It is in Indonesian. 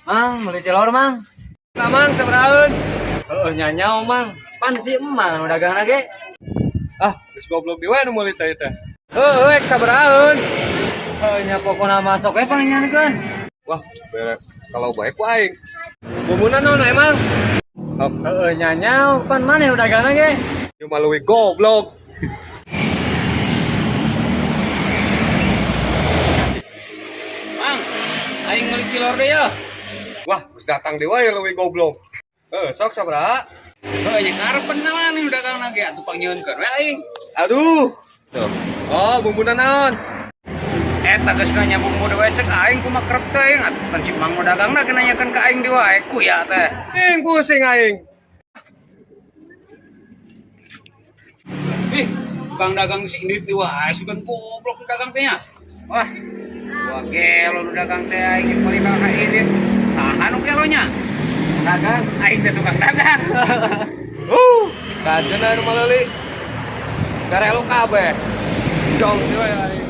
Mang, beli cilor, Mang. Mang, sabaraeun? Nyanyau, Mang. Pan si Emang dagang lagi. Ah, geus goblok dewe nu meuli teh teh. Ek sabaraeun? Nya pokona masuk paling nyankeun. Wah, bere kalau baik ku aing. Bumbunan naon emang? Nyanyau, pan mana yang dagang lagi? Ieu mah leuwih goblok. Mang, aing meuli cilor deh ya. Wah, geus datang dewe leuwih goblok. Sok sabaraha? Nya karepen naon yang dagang lagi atuh panggieunkeun we aing. Aduh. Tuh. Oh, bumbunan naon? Eta geus nanya bumbu dewe cek aing kumaha kerep teh atuh pan si Mang dagang lagi nanyakeun ka aing di wae ku ya teh. Pusing aing. Ih, tukang dagang si Indrit di wae sugan goblok dagang teh nya. Wah. Gua gelo nu dagang teh aing paling ka Indrit. Saha nu gelonya? Dagang, aing teh tukang dagang. Kajeuna nu maleuli. Garelu kabeh. Jong dewe aing.